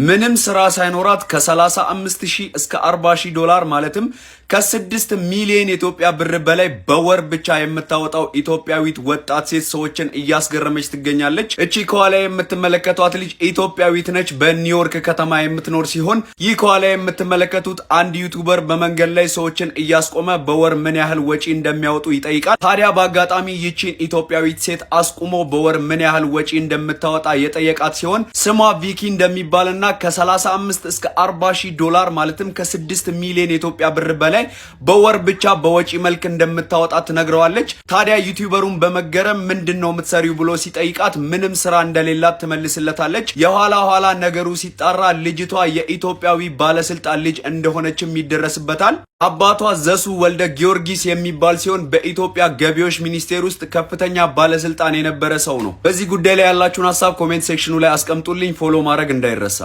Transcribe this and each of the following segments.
ምንም ስራ ሳይኖራት ከ35000 እስከ 40000 ዶላር ማለትም ከ6 ሚሊዮን የኢትዮጵያ ብር በላይ በወር ብቻ የምታወጣው ኢትዮጵያዊት ወጣት ሴት ሰዎችን እያስገረመች ትገኛለች። እቺ ከኋላ የምትመለከቷት ልጅ ኢትዮጵያዊት ነች። በኒውዮርክ ከተማ የምትኖር ሲሆን ይህ ከኋላ የምትመለከቱት አንድ ዩቲዩበር በመንገድ ላይ ሰዎችን እያስቆመ በወር ምን ያህል ወጪ እንደሚያወጡ ይጠይቃል። ታዲያ በአጋጣሚ ይቺን ኢትዮጵያዊት ሴት አስቁሞ በወር ምን ያህል ወጪ እንደምታወጣ የጠየቃት ሲሆን ስሟ ቪኪ እንደሚባልና ከ35 እስከ 40000 ዶላር ማለትም ከ6 ሚሊዮን የኢትዮጵያ ብር በላይ በወር ብቻ በወጪ መልክ እንደምታወጣ ትነግረዋለች። ታዲያ ዩቲዩበሩን በመገረም ምንድነው የምትሰሪው ብሎ ሲጠይቃት ምንም ስራ እንደሌላት ትመልስለታለች። የኋላ ኋላ ነገሩ ሲጣራ ልጅቷ የኢትዮጵያዊ ባለስልጣን ልጅ እንደሆነችም ይደረስበታል። አባቷ ዘሱ ወልደ ጊዮርጊስ የሚባል ሲሆን በኢትዮጵያ ገቢዎች ሚኒስቴር ውስጥ ከፍተኛ ባለስልጣን የነበረ ሰው ነው። በዚህ ጉዳይ ላይ ያላችሁን ሐሳብ ኮሜንት ሴክሽኑ ላይ አስቀምጡልኝ። ፎሎ ማድረግ እንዳይረሳ።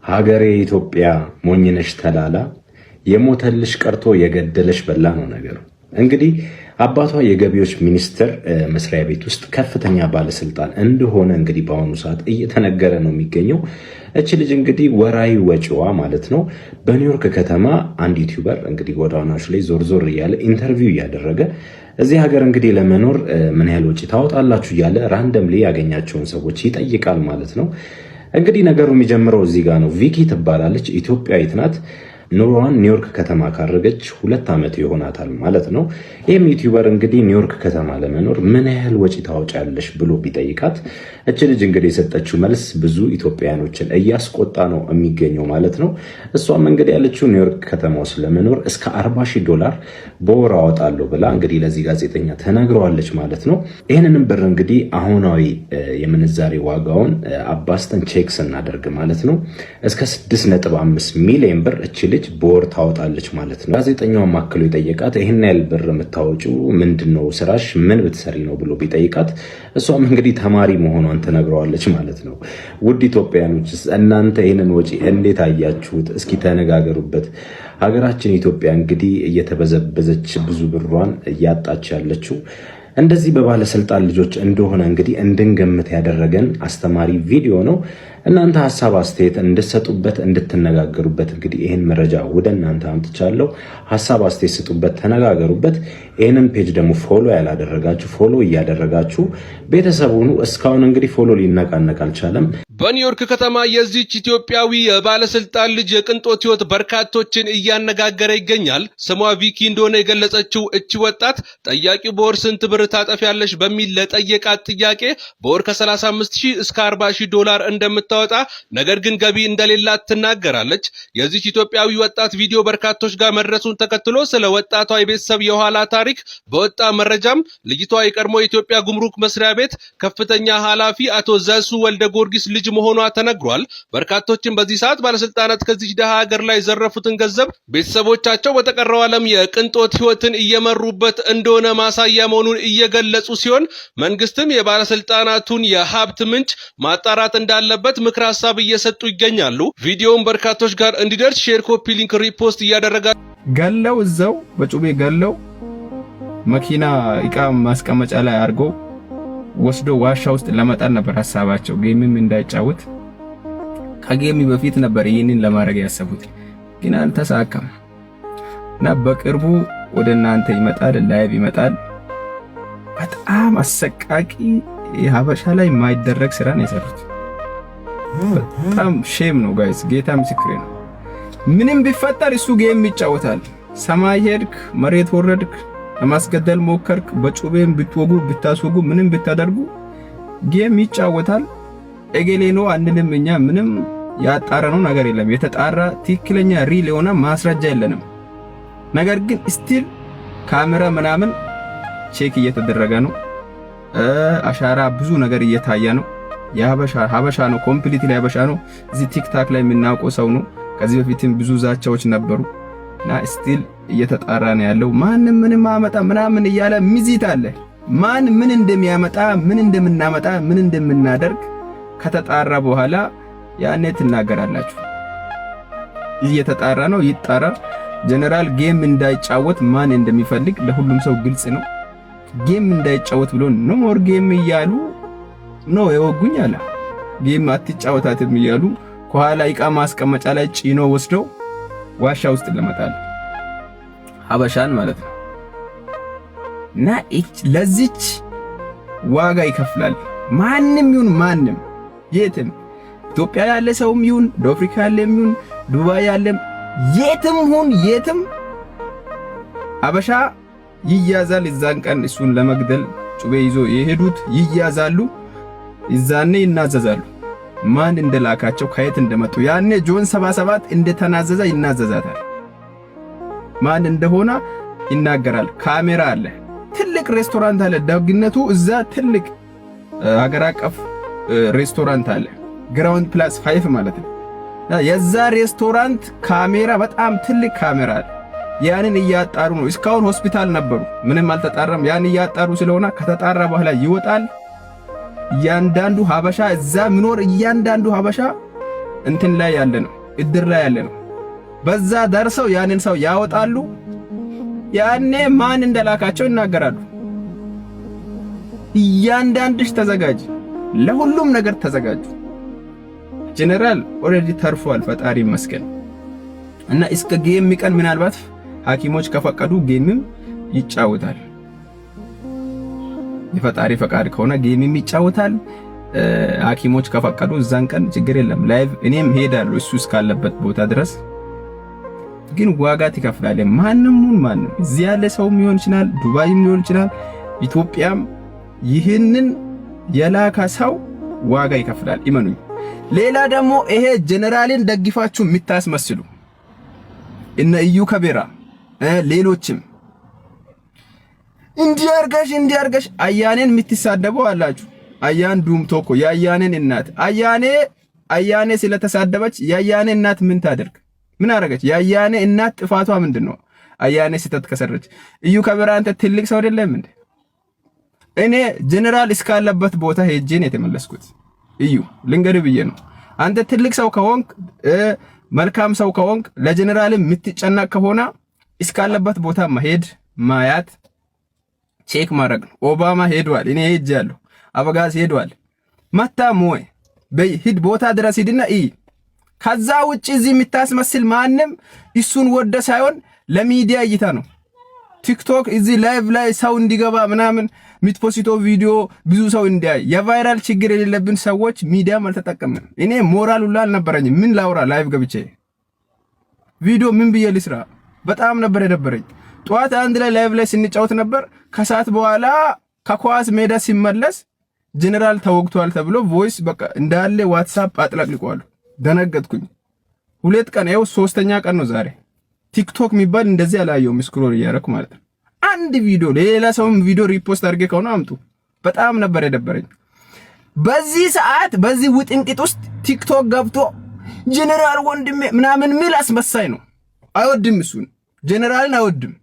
ሀገሬ ኢትዮጵያ ሞኝነሽ ተላላ የሞተልሽ ቀርቶ የገደለሽ በላ ነው ነገሩ። እንግዲህ አባቷ የገቢዎች ሚኒስቴር መስሪያ ቤት ውስጥ ከፍተኛ ባለስልጣን እንደሆነ እንግዲህ በአሁኑ ሰዓት እየተነገረ ነው የሚገኘው። እቺ ልጅ እንግዲህ ወራዊ ወጪዋ ማለት ነው በኒውዮርክ ከተማ አንድ ዩቲዩበር እንግዲህ ጎዳናዎች ላይ ዞር እያለ ኢንተርቪው እያደረገ እዚህ ሀገር እንግዲህ ለመኖር ምን ያህል ወጪ ታወጣላችሁ እያለ ራንደምሊ ያገኛቸውን ሰዎች ይጠይቃል ማለት ነው። እንግዲህ ነገሩ የሚጀምረው እዚህ ጋር ነው። ቪኪ ትባላለች፣ ኢትዮጵያዊት ናት። ኑሮዋን ኒውዮርክ ከተማ ካረገች 2 ዓመት ይሆናታል ማለት ነው። ይህም ዩቲዩበር እንግዲህ ኒውዮርክ ከተማ ለመኖር ምን ያህል ወጪ ታወጫለሽ ብሎ ቢጠይቃት እች ልጅ እንግዲህ የሰጠችው መልስ ብዙ ኢትዮጵያውያኖችን እያስቆጣ ነው የሚገኘው ማለት ነው። እሷም እንግዲህ ያለችው ኒውዮርክ ከተማ ውስጥ ለመኖር እስከ 40000 ዶላር በወር አወጣለሁ ብላ እንግዲህ ለዚህ ጋዜጠኛ ተናግረዋለች ማለት ነው። ይህንንም ብር እንግዲህ አሁናዊ የምንዛሬ ዋጋውን አባስተን ቼክ ስናደርግ ማለት ነው እስከ 6.5 ሚሊዮን ብር እች ልጅ በወር ታወጣለች ማለት ነው። ጋዜጠኛው ማክሎ የጠየቃት ይሄን ያህል ብር የምታወጪው ምንድነው ስራሽ ምን ብትሰሪ ነው ብሎ ቢጠይቃት እሷም እንግዲህ ተማሪ መሆኗን ተነግረዋለች ማለት ነው። ውድ ኢትዮጵያኖች እናንተ ይሄንን ወጪ እንዴት አያችሁት? እስኪ ተነጋገሩበት። ሀገራችን ኢትዮጵያ እንግዲህ እየተበዘበዘች ብዙ ብሯን እያጣች ያለችው እንደዚህ በባለስልጣን ልጆች እንደሆነ እንግዲህ እንድንገምት ያደረገን አስተማሪ ቪዲዮ ነው። እናንተ ሐሳብ አስተያየት እንድትሰጡበት እንድትነጋገሩበት እንግዲህ ይሄን መረጃ ወደ እናንተ አምጥቻለሁ። ሐሳብ አስተያየት ስጡበት፣ ተነጋገሩበት። ይሄንን ፔጅ ደግሞ ፎሎ ያላደረጋችሁ ፎሎ እያደረጋችሁ ቤተሰቡን እስካሁን እንግዲህ ፎሎ ሊነቃነቅ አልቻለም። በኒውዮርክ ከተማ የዚች ኢትዮጵያዊ የባለስልጣን ልጅ የቅንጦት ህይወት በርካቶችን እያነጋገረ ይገኛል። ስሟ ቪኪ እንደሆነ የገለጸችው እቺ ወጣት ጠያቂው በወር ስንት ብር ታጠፊያለሽ በሚል ለጠየቃት ጥያቄ በወር ከ35000 እስከ 40000 ዶላር እንደምታወጣ ነገር ግን ገቢ እንደሌላት ትናገራለች። የዚች ኢትዮጵያዊ ወጣት ቪዲዮ በርካቶች ጋር መድረሱን ተከትሎ ስለ ወጣቷ የቤተሰብ የኋላ ታሪክ በወጣ መረጃም ልጅቷ የቀድሞ የኢትዮጵያ ጉምሩክ መስሪያ ቤት ከፍተኛ ኃላፊ አቶ ዘሱ ወልደ ጊዮርጊስ ልጅ መሆኗ ተነግሯል። በርካቶችም በዚህ ሰዓት ባለስልጣናት ከዚህ ደሃ ሀገር ላይ ዘረፉትን ገንዘብ ቤተሰቦቻቸው በተቀረው ዓለም የቅንጦት ህይወትን እየመሩበት እንደሆነ ማሳያ መሆኑን እየገለጹ ሲሆን መንግስትም የባለስልጣናቱን የሀብት ምንጭ ማጣራት እንዳለበት ምክር ሐሳብ እየሰጡ ይገኛሉ። ቪዲዮውን በርካቶች ጋር እንዲደርስ ሼር፣ ኮፒ ሊንክ፣ ሪፖስት እያደረጋ ገለው እዛው በጩቤ ገለው መኪና እቃ ማስቀመጫ ላይ አርጎ ወስዶ ዋሻ ውስጥ ለመጣል ነበር ሐሳባቸው። ጌምም እንዳይጫወት ከጌም በፊት ነበር ይህንን ለማድረግ ያሰቡት፣ ግን አልተሳካም እና በቅርቡ ወደ እናንተ ይመጣል፣ ላይቭ ይመጣል። በጣም አሰቃቂ የሀበሻ ላይ የማይደረግ ስራ ነው የሰሩት። በጣም ሼም ነው ጋይስ፣ ጌታ ምስክሬ ነው። ምንም ቢፈጠር እሱ ጌም ይጫወታል። ሰማይ ሄድክ፣ መሬት ወረድክ፣ ለማስገደል ሞከርክ፣ በጩቤም ብትወጉ ብታስወጉ ምንም ብታደርጉ ጌም ይጫወታል። እገሌ ነው አንልም እኛ። ምንም ያጣራነው ነገር የለም። የተጣራ ትክክለኛ ሪል የሆነ ማስረጃ የለንም። ነገር ግን ስቲል ካሜራ ምናምን ቼክ እየተደረገ ነው። አሻራ ብዙ ነገር እየታየ ነው። የሀበሻ ነው፣ ኮምፕሊትሊ ሀበሻ ነው። እዚህ ቲክታክ ላይ የምናውቀው ሰው ነው። ከዚህ በፊትም ብዙ ዛቻዎች ነበሩ እና ስቲል እየተጣራ ነው ያለው። ማንም ምንም አመጣ ምናምን እያለ ሚዚት አለ። ማን ምን እንደሚያመጣ ምን እንደምናመጣ ምን እንደምናደርግ ከተጣራ በኋላ ያኔ ትናገራላችሁ። እየተጣራ ነው፣ ይጣራ። ጀነራል ጌም እንዳይጫወት ማን እንደሚፈልግ ለሁሉም ሰው ግልጽ ነው። ጌም እንዳይጫወት ብሎ ኖ ሞር ጌም እያሉ ነው የወጉኝ አለ። ጌም አትጫወታትም እያሉ ከኋላ ዕቃ ማስቀመጫ ላይ ጭኖ ወስደው ዋሻ ውስጥ ለመጣል ሀበሻን ማለት ነው። እና ለዚች ዋጋ ይከፍላል። ማንም ይሁን ማንም የትም ኢትዮጵያ ያለ ሰውም ይሁን አፍሪካ ያለም ይሁን ዱባይ ያለም የትም ሁን የትም ሀበሻ ይያዛል። እዛን ቀን እሱን ለመግደል ጩቤ ይዞ የሄዱት ይያዛሉ። እዛኔ ይናዘዛሉ ማን እንደላካቸው ከየት እንደመጡ። ያኔ ጆን 77 እንደተናዘዘ ይናዘዛታል። ማን እንደሆነ ይናገራል። ካሜራ አለ። ትልቅ ሬስቶራንት አለ። ደግነቱ እዛ ትልቅ ሀገር አቀፍ ሬስቶራንት አለ። ግራውንድ ፕላስ 5 ማለት ነው። የዛ ሬስቶራንት ካሜራ በጣም ትልቅ ካሜራ አለ። ያንን እያጣሩ ነው። እስካሁን ሆስፒታል ነበሩ፣ ምንም አልተጣራም። ያን እያጣሩ ስለሆነ ከተጣራ በኋላ ይወጣል። እያንዳንዱ ሀበሻ እዛ ምኖር እያንዳንዱ ሀበሻ እንትን ላይ ያለ ነው፣ እድር ላይ ያለ ነው። በዛ ደርሰው ያንን ሰው ያወጣሉ። ያኔ ማን እንደላካቸው ይናገራሉ። እያንዳንድሽ ተዘጋጅ፣ ለሁሉም ነገር ተዘጋጁ። ጀነራል ኦሬዲ ተርፏል፣ ፈጣሪ ይመስገን። እና እስከ ጌም ቀን ምናልባት ሐኪሞች ከፈቀዱ ጌምም ይጫወታል። የፈጣሪ ፈቃድ ከሆነ ጌምም ይጫወታል። ሐኪሞች ከፈቀዱ እዛን ቀን ችግር የለም ላይቭ እኔም ሄዳለሁ እሱ እስካለበት ቦታ ድረስ። ግን ዋጋ ትከፍላለህ። ማንም እዚህ ያለ ሰውም ሊሆን ይችላል፣ ዱባይም ሊሆን ይችላል፣ ኢትዮጵያም ይህንን የላካ ሰው ዋጋ ይከፍላል። ይመኑኝ። ሌላ ደግሞ ይሄ ጀነራልን ደግፋችሁ የምታስመስሉ እነ እዩ ከቤራ ሌሎችም እንዲያርጋሽ አያኔን የምትሳደበው አላችሁ። አያን ዱምቶ እኮ የአያኔን እናት አያኔ ስለተሳደበች የአያኔ እናት ምን ታደርግ? ምን አረገች? የአያኔ እናት ጥፋቷ ምንድነው? አያኔ ስተት ከሰረች። እዩ ከቤራ አንተ ትልቅ ሰው አይደለም እንዴ? እኔ ጀነራል እስካለበት ቦታ ሄጄን የተመለስኩት እዩ ልንገር ብዬ ነው። አንተ ትልቅ ሰው ከሆንክ መልካም ሰው ከሆንክ ለጀነራልም የምትጨነቅ ከሆነ እስካለበት ቦታ መሄድ ማያት ቼክ ማድረግ ነው። ኦባማ ሄዷል፣ እኔ ሄጃለሁ፣ አበጋዝ ሄዷል። መታም ወይ በሂድ ቦታ ድረስ ሂድና ከዛ ውጪ እዚህ የምታስመስል ማንም እሱን ወደ ሳይሆን ለሚዲያ እይታ ነው። ቲክቶክ እዚህ ላይቭ ላይ ሰው እንዲገባ ምናምን ሚትፖስቶ ቪዲዮ ብዙ ሰው እንዲያይ የቫይራል ችግር የሌለብን ሰዎች ሚዲያም አልተጠቀምንም። እኔ ሞራል ሁላ አልነበረኝም። ምን ላውራ ላይቭ ገብቼ ቪዲዮ ምን ብዬ ልስራ? በጣም ነበር የደበረኝ። ጧት አንድ ላይ ላይቭ ላይ ስንጫወት ነበር። ከሰዓት በኋላ ከኳስ ሜዳ ሲመለስ ጀነራል ተወግቷል ተብሎ ቮይስ በቃ እንዳለ ዋትስአፕ አጥለቅልቋል። ደነገጥኩኝ። 2 ቀን ይኸው 3ኛ ቀን ነው ዛሬ። ቲክቶክ የሚባል እንደዚህ አላየሁም። ስክሮል እያደረኩ ማለት ነው። አንድ ቪዲዮ ሌላ ሰውም ቪዲዮ ሪፖስት አድርጌ ከሆነ አምጡ። በጣም ነበር የደበረኝ። በዚህ ሰዓት በዚህ ውጥንቅጥ ውስጥ ቲክቶክ ገብቶ ጀነራል ወንድሜ ምናምን ሚል አስመሳይ ነው። አይወድም፣ እሱን ጀነራልን አይወድም።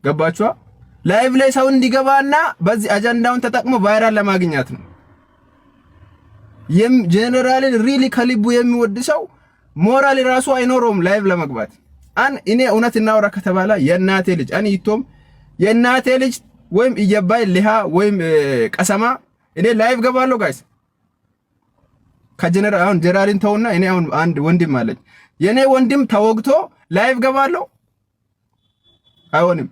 ገባችኋ? ላይቭ ላይ ሰው እንዲገባና በዚህ አጀንዳውን ተጠቅሞ ቫይራል ለማግኘት ነው። ጀነራልን ሪሊ ከልቡ የሚወድ ሰው ሞራል ራሱ አይኖረውም ላይቭ ለመግባት። እኔ እውነት እናውራ ከተባለ የእናቴ ልጅ ይቶም የእናቴ ልጅ ወይም እየባይ ሊሃ ወይም ቀሰማ እኔ ላይቭ ገባለሁ ጋይስ። ከጀነራል አሁን ጀነራልን ተውና እኔ አሁን አንድ ወንድም አለኝ። የኔ ወንድም ተወግቶ ላይቭ ገባለሁ አይሆንም።